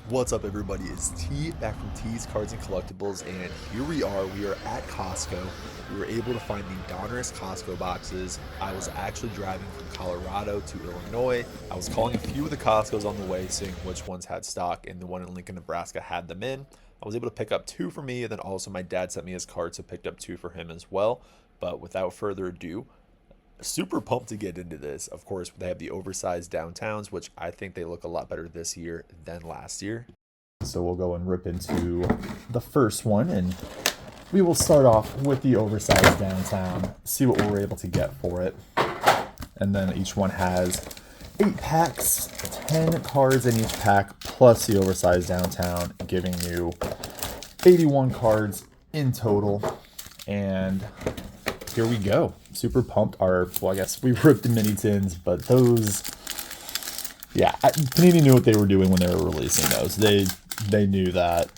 What's up, everybody? It's T back from T's Cards and Collectibles, and here we are. We are at Costco. We were able to find the Donruss Costco boxes. I was actually driving from Colorado to Illinois. I was calling a few of the Costcos on the way, seeing which ones had stock, and the one in Lincoln, Nebraska had them in. I was able to pick up two for me, and then also my dad sent me his card, so picked up two for him as well. But without further ado, super pumped to get into this. Of course, they have the oversized downtowns, which I think they look a lot better this year than last year. So we'll go and rip into the first one, and we will start off with the oversized downtown, see what we're able to get for it. And then each one has 8 packs, 10 cards in each pack, plus the oversized downtown, giving you 81 cards in total. And here we go. Super pumped. Well, I guess we ripped the mini tins, but those, yeah, Panini knew what they were doing when they were releasing those. They knew that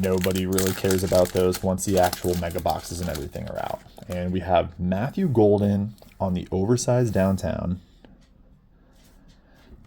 nobody really cares about those once the actual mega boxes and everything are out. And we have Matthew Golden on the oversized downtown.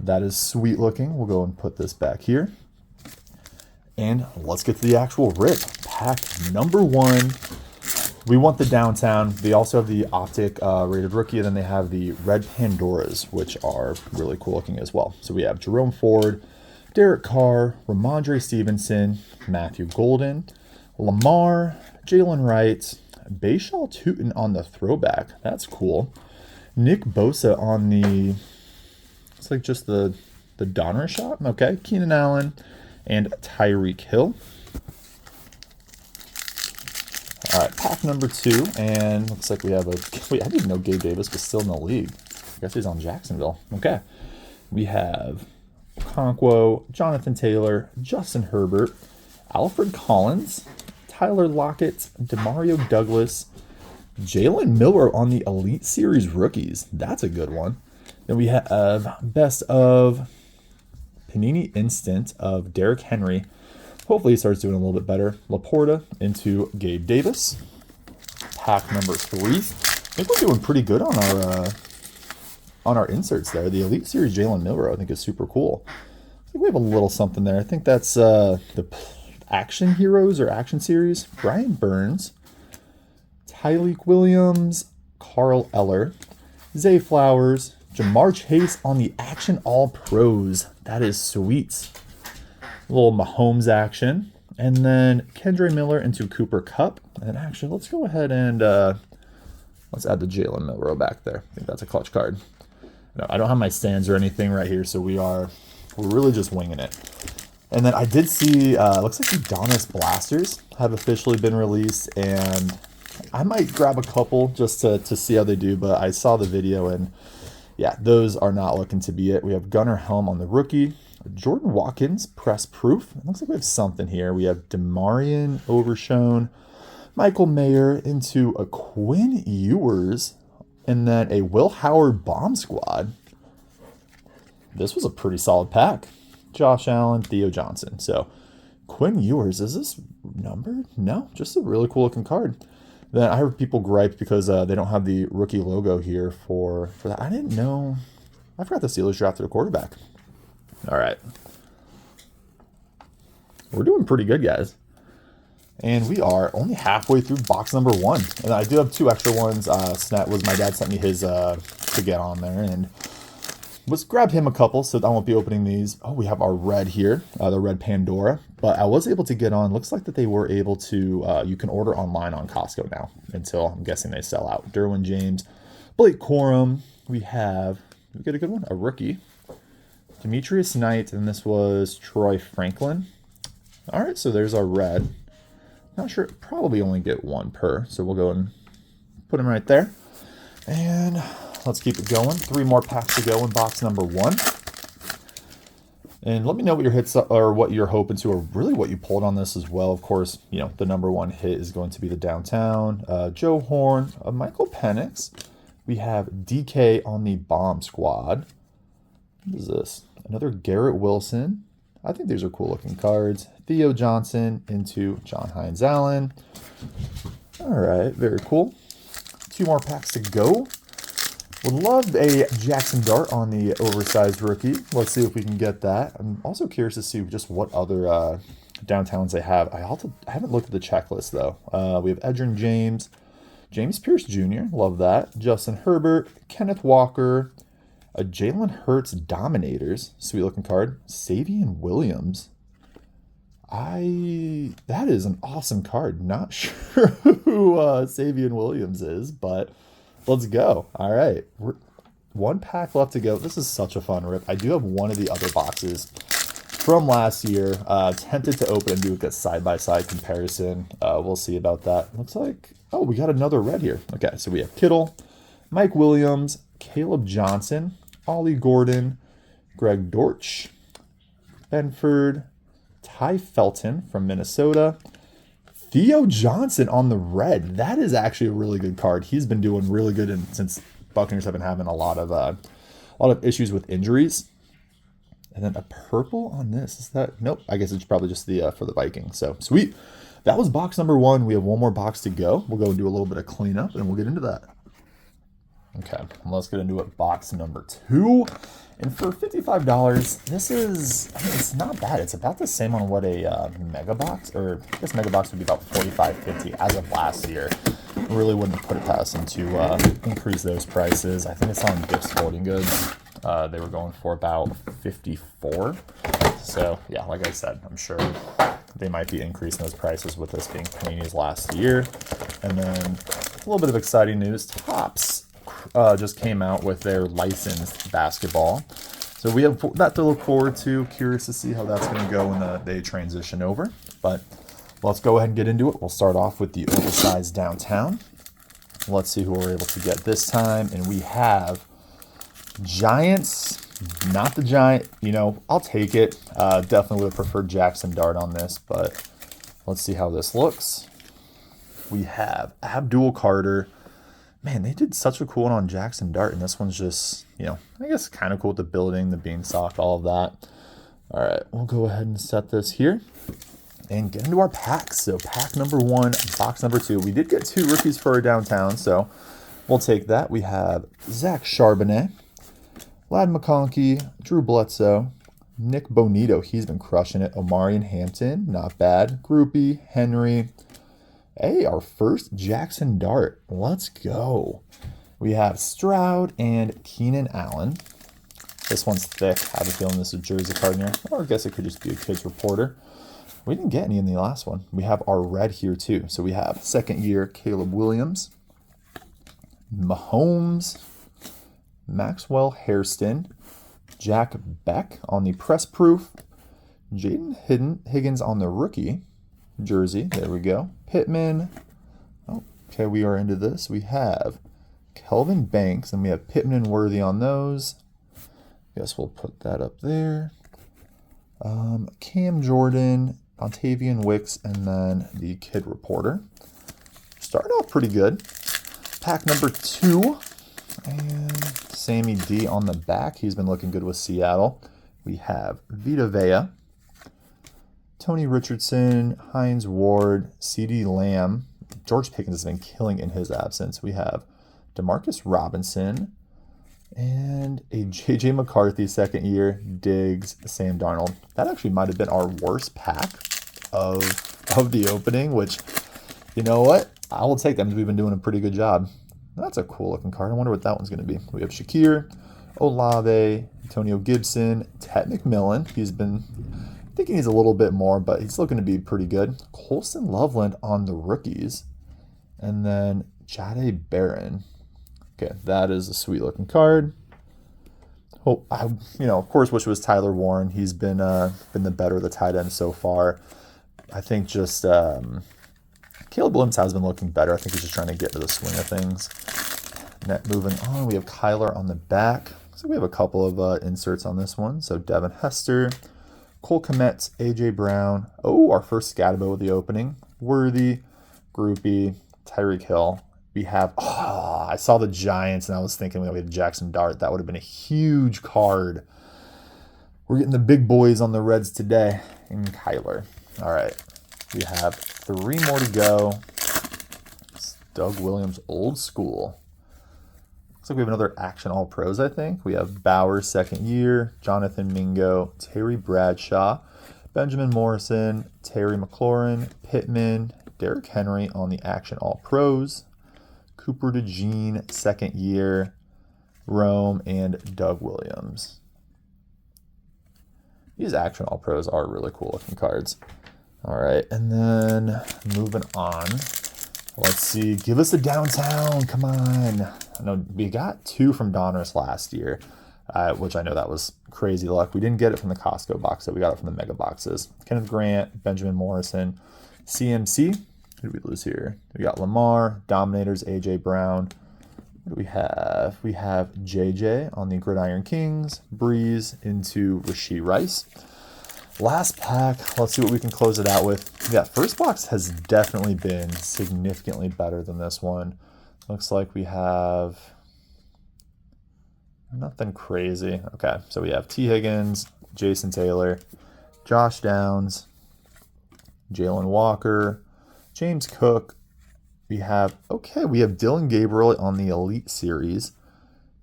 That is sweet looking. We'll go and put this back here. And let's get to the actual rip. Pack number 1. We want the downtown. They also have the optic rated rookie, and then they have the red Pandoras, which are really cool looking as well. So we have Jerome Ford, Derek Carr, Ramondre Stevenson, Matthew Golden, Lamar, Jalen Wright, Bayshaw Tootin on the throwback. That's cool. Nick Bosa on the, it's like just the Donner shot. Okay. Keenan Allen and Tyreek Hill. All right, pack number 2, and looks like we have wait, I didn't know Gabe Davis was still in the league. I guess he's on Jacksonville. Okay. We have Conquo, Jonathan Taylor, Justin Herbert, Alfred Collins, Tyler Lockett, Demario Douglas, Jalen Miller on the Elite Series rookies. That's a good one. Then we have best of Panini Instant of Derrick Henry. Hopefully he starts doing a little bit better. Laporta into Gabe Davis. Pack number 3. I think we're doing pretty good on our inserts there. The Elite Series Jalen Miller, I think, is super cool. I think we have a little something there. I think that's the Action Heroes or Action Series. Brian Burns, Tyleek Williams, Carl Eller, Zay Flowers, Jamar Chase on the Action All Pros. That is sweet. A little Mahomes action. And then Kendre Miller into Cooper Kupp. And actually, let's go ahead and let's add the Jalen Miller back there. I think that's a clutch card. No, I don't have my stands or anything right here, so we're really just winging it. And then I did see, looks like the Donruss Blasters have officially been released, and I might grab a couple just to see how they do, but I saw the video, and yeah, those are not looking to be it. We have Gunnar Helm on the rookie. Jordan Watkins, press proof. It looks like we have something here. We have Demarion Overshown, Michael Mayer into a Quinn Ewers, and then a Will Howard Bomb Squad. This was a pretty solid pack. Josh Allen, Theo Johnson. So Quinn Ewers, is this numbered? No, just a really cool looking card. Then I heard people gripe because they don't have the rookie logo here for that. I didn't know. I forgot the Steelers drafted a quarterback. All right. We're doing pretty good, guys. And we are only halfway through box number 1. And I do have 2 extra ones. Snap was my dad sent me his to get on there. And let's grab him a couple so I won't be opening these. Oh, we have our red here, the red Pandora. But I was able to get on. Looks like that they were able to, you can order online on Costco now until I'm guessing they sell out. Derwin James, Blake Corum. We get a good one, a rookie. Demetrius Knight, and this was Troy Franklin. All right, so there's our red. Not sure, probably only get 1 per, so we'll go and put him right there. And let's keep it going. 3 more packs to go in box number 1. And let me know what your hits are, or what you're hoping to, or really what you pulled on this as well. Of course, you know, the number 1 hit is going to be the downtown. Joe Horn, Michael Penix. We have DK on the Bomb Squad. What is this? Another Garrett Wilson. I think these are cool looking cards. Theo Johnson into John Hines Allen. All right, very cool. 2 more packs to go. Would love a Jaxon Dart on the oversized rookie. Let's see if we can get that. I'm also curious to see just what other downtowns they have. I haven't looked at the checklist though. We have Edgerrin James, James Pierce Jr. Love that. Justin Herbert, Kenneth Walker, a Jalen Hurts Dominators. Sweet looking card. Savion Williams. That is an awesome card. Not sure who Savion Williams is, but let's go. All right. One pack left to go. This is such a fun rip. I do have one of the other boxes from last year. Tempted to open and do a side-by-side comparison. We'll see about that. Looks like, oh, we got another red here. Okay, so we have Kittle, Mike Williams, Caleb Johnson, Ollie Gordon, Greg Dortch, Benford, Ty Felton from Minnesota, Theo Johnson on the red. That is actually a really good card. He's been doing really good since Buccaneers have been having a lot of issues with injuries. And then a purple on this. Is that? Nope. I guess it's probably just the for the Vikings. So sweet. That was box number 1. We have one more box to go. We'll go and do a little bit of cleanup and we'll get into that. Okay, let's get into it. Box number 2. And for $55, this is, I mean, it's not bad. It's about the same on what a mega box, or I guess mega box would be about $45.50 as of last year. Really wouldn't put it past them to increase those prices. I think it's on Dick's Sporting Goods. They were going for about $54. So yeah, like I said, I'm sure they might be increasing those prices with this being Panini's last year. And then a little bit of exciting news. Topps just came out with their licensed basketball. So we have that to look forward to. Curious to see how that's going to go when they transition over. But let's go ahead and get into it. We'll start off with the oversized downtown. Let's see who we're able to get this time. And we have Giants, not the Giant. You know, I'll take it. Definitely would have preferred Jaxon Dart on this, but let's see how this looks. We have Abdul Carter. Man, they did such a cool one on Jaxon Dart, and this one's just, you know, I guess kind of cool with the building, the beanstalk, all of that. All right, we'll go ahead and set this here and get into our packs. So pack number 1, box number 2. We did get 2 rookies for our downtown, so we'll take that. We have Zach Charbonnet, Ladd McConkey, Drew Bledsoe, Nick Bonito. He's been crushing it. Omarion Hampton, not bad. Groupie, Henry. Hey, our first Jaxon Dart. Let's go. We have Stroud and Keenan Allen. This one's thick. I have a feeling this is a jersey card in here. Or I guess it could just be a kid's reporter. We didn't get any in the last one. We have our red here too. So we have second year Caleb Williams, Mahomes, Maxwell Hairston, Jack Beck on the press proof, Jaden Higgins on the rookie jersey. There we go. Pittman. Okay, we are into this. We have Kelvin Banks, and we have Pittman and Worthy on those. Guess we'll put that up there. Cam Jordan, Ontavian Wicks, and then the kid reporter. Started off pretty good. Pack number 2. And Sammy D on the back. He's been looking good with Seattle. We have Vita Vea, Tony Richardson, Hines Ward, CeeDee Lamb. George Pickens has been killing in his absence. We have Demarcus Robinson and a J.J. McCarthy second year, Diggs, Sam Darnold. That actually might have been our worst pack of the opening, which, you know what? I will take them because we've been doing a pretty good job. That's a cool looking card. I wonder what that one's going to be. We have Shakir, Olave, Antonio Gibson, Ted McMillan. He's been thinking he's a little bit more, but he's looking to be pretty good. Colston Loveland on the rookies. And then Jahdae Barron. Okay, that is a sweet looking card. Hope I, of course, wish it was Tyler Warren. He's been the better of the tight end so far. I think just Caleb Williams has been looking better. I think he's just trying to get to the swing of things. Moving on, we have Kyler on the back. So we have a couple of inserts on this one. So Devin Hester, Cole Kmet, AJ Brown. Oh, our first Scatabo of the opening. Worthy, Groupie, Tyreek Hill. We have, I saw the Giants and I was thinking we had Jaxon Dart. That would have been a huge card. We're getting the big boys on the Reds today. And Kyler. All right. We have 3 more to go. It's Doug Williams, old school. Looks like we have another Action All Pros, I think. We have Bowers, second year, Jonathan Mingo, Terry Bradshaw, Benjamin Morrison, Terry McLaurin, Pittman, Derrick Henry on the Action All Pros, Cooper DeJean, second year, Rome, and Doug Williams. These Action All Pros are really cool looking cards. All right, and then moving on. Let's see. Give us a downtown. Come on. I know we got 2 from Donruss last year, which I know that was crazy luck. We didn't get it from the Costco box, so we got it from the Mega Boxes. Kenneth Grant, Benjamin Morrison, CMC. Who did we lose here? We got Lamar, Dominators, AJ Brown. What do we have? We have JJ on the Gridiron Kings, Breeze into Rashee Rice. Last pack, let's see what we can close it out with. Yeah, first box has definitely been significantly better than this one. Looks like we have nothing crazy. Okay, so we have T. Higgins, Jason Taylor, Josh Downs, Jalen Walker, James Cook. We have Dylan Gabriel on the Elite Series.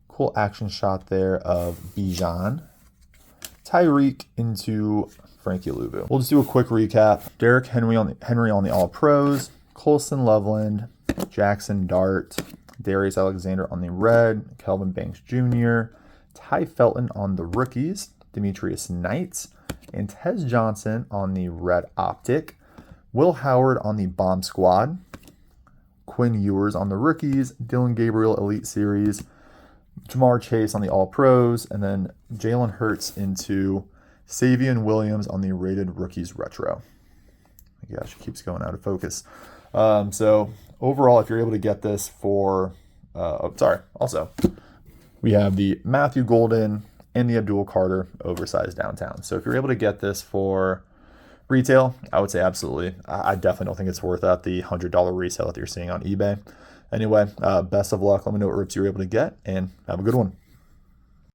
Cool action shot there of Bijan. Tyreek into Frankie Louvu. We'll just do a quick recap. Derrick Henry on the All Pros. Colson Loveland, Jaxon Dart, Darius Alexander on the red. Kelvin Banks Jr., Ty Felton on the rookies. Demetrius Knight and Tez Johnson on the red optic. Will Howard on the Bomb Squad. Quinn Ewers on the rookies. Dylan Gabriel Elite Series. Jamar Chase on the All Pros, and then Jalen Hurts into Savion Williams on the Rated Rookies Retro. My gosh, it keeps going out of focus. So overall, if you're able to get this for, also, we have the Matthew Golden and the Abdul Carter oversized downtown. So if you're able to get this for retail, I would say absolutely. I definitely don't think it's worth at the $100 resale that you're seeing on eBay. Anyway, best of luck. Let me know what rips you're able to get, and have a good one.